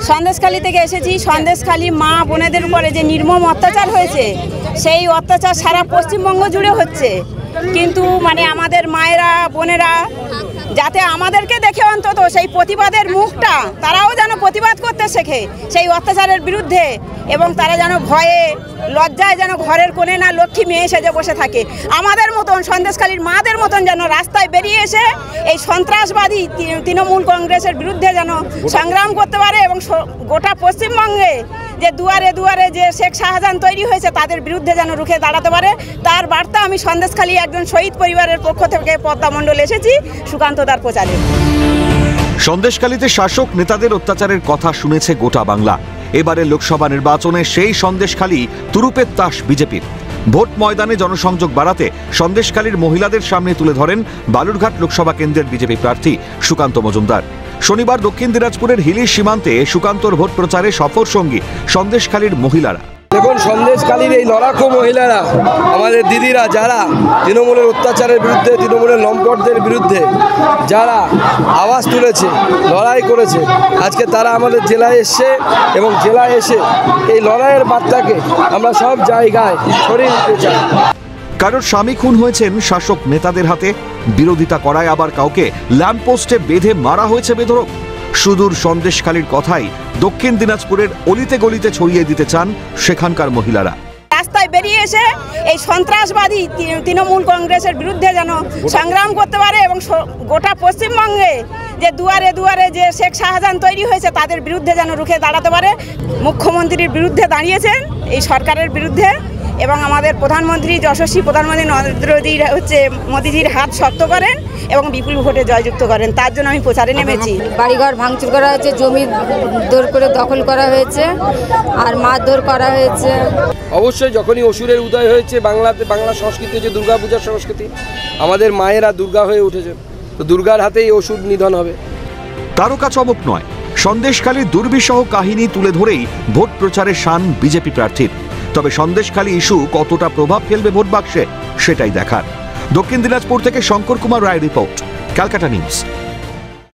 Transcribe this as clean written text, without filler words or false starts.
সন্দেশখালী থেকে এসেছি। সন্দেশখালী মা বোনেদের উপরে যে নির্মম অত্যাচার হয়েছে, সেই অত্যাচার সারা পশ্চিমবঙ্গ জুড়ে হচ্ছে। কিন্তু মানে আমাদের মায়েরা বোনেরা যাতে আমাদেরকে দেখে অন্তত সেই প্রতিবাদের মুখটা তারাও যেন প্রতিবাদ করতে শেখে সেই অত্যাচারের বিরুদ্ধে, এবং তারা যেন ভয়ে লজ্জায় যেন ঘরের কোণে না লক্ষ্মী মেয়ে সেজে বসে থাকে। আমাদের মতন সন্দেশখালীর মাদের মতন যেন রাস্তায় বেরিয়ে এসে এই সন্ত্রাসবাদী তৃণমূল কংগ্রেসের বিরুদ্ধে যেন সংগ্রাম করতে পারে, এবং গোটা পশ্চিমবঙ্গে যে দুয়ারে দুয়ারে যে শেখ শাহজাহান তৈরি হয়েছে তাদের বিরুদ্ধে যেন রুখে দাঁড়াতে পারে, তার বার্তা আমি সন্দেশখালী একজন শহীদ পরিবারের পক্ষ থেকে পদ্মা মণ্ডল এসেছি সুকান্তদার প্রচারে। সন্দেশখালীতে শাসক নেতাদের অত্যাচারের কথা শুনেছে গোটা বাংলা। এবারে লোকসভা নির্বাচনে সেই সন্দেশখালী তুরুপের তাস বিজেপির। ভোট ময়দানে জনসংযোগ বাড়াতে সন্দেশখালীর মহিলাদের সামনে তুলে ধরেন বালুরঘাট লোকসভা কেন্দ্রের বিজেপি প্রার্থী সুকান্ত মজুমদার। শনিবার দক্ষিণ দিনাজপুরের হিলির সীমান্তে সুকান্তর ভোট প্রচারে সফর সঙ্গী সন্দেশখালীর মহিলারা। দেখুন, সন্দেশখালীর এই লড়াকু মহিলারা, আমাদের দিদিরা যারা তৃণমূলের অত্যাচারের বিরুদ্ধে, তৃণমূলের লম্পটদের বিরুদ্ধে যারা আওয়াজ তুলেছে, লড়াই করেছে, আজকে তারা আমাদের জেলায় এসছে এবং জেলায় এসে এই লড়াইয়ের বার্তাকে আমরা সব জায়গায় ছড়িয়ে দিতে চাই। কারোর স্বামী খুন হয়েছেন শাসক নেতাদের হাতে, বিরোধিতা করায় আবার কাউকে ল্যাম্পপোস্টে বেঁধে মারা হয়েছে বেধড়ক। সুদূর সন্দেশখালীর কথাই দক্ষিণ দিনাজপুরের অলিতে গলিতে ছড়িয়ে দিতে চান সেখানকার মহিলারা। রাস্তায় বেরিয়ে এসে এই সন্ত্রাসবাদী তৃণমূল কংগ্রেসের বিরুদ্ধে যেন সংগ্রাম করতে পারে, এবং গোটা পশ্চিমবঙ্গে যে দুয়ারে দুয়ারে যে শেখ শাহজাহান তৈরি হয়েছে তাদের বিরুদ্ধে যেন রুখে দাঁড়াতে পারে। মুখ্যমন্ত্রীর বিরুদ্ধে দাঁড়িয়েছেন, এই সরকারের বিরুদ্ধে, এবং আমাদের প্রধানমন্ত্রী যশস্বী প্রধানমন্ত্রী নরেন্দ্র মোদীজির হাত শক্ত করেন এবং বিপুল ভোটে জয়যুক্ত করেন। তার জন্য আমি প্রচারে নেমেছি। বাড়িঘর ভাঙচুর করা হয়েছে, জমি দৌড় করে দখল করা হয়েছে, আর মারধর করা হয়েছে। অবশ্যই যখনই অসুরের উদয় হয়েছে বাংলাতে, বাংলা সংস্কৃতি হচ্ছে দুর্গা পূজার সংস্কৃতি, আমাদের মায়েরা দুর্গা হয়ে উঠেছে, তো দুর্গার হাতেই অসুর নিধন হবে। তারকা চমক নয়, সন্দেশখালীর দুর্বিষহ কাহিনী তুলে ধরেই ভোট প্রচারে শান বিজেপি প্রার্থীর। তবে সন্দেশখালী ইস্যু কতটা প্রভাব ফেলবে ভোট বাক্সে সেটাই দেখার। দক্ষিণ দিনাজপুর থেকে শঙ্কর কুমার রায় রিপোর্ট, ক্যালকাটা নিউজ।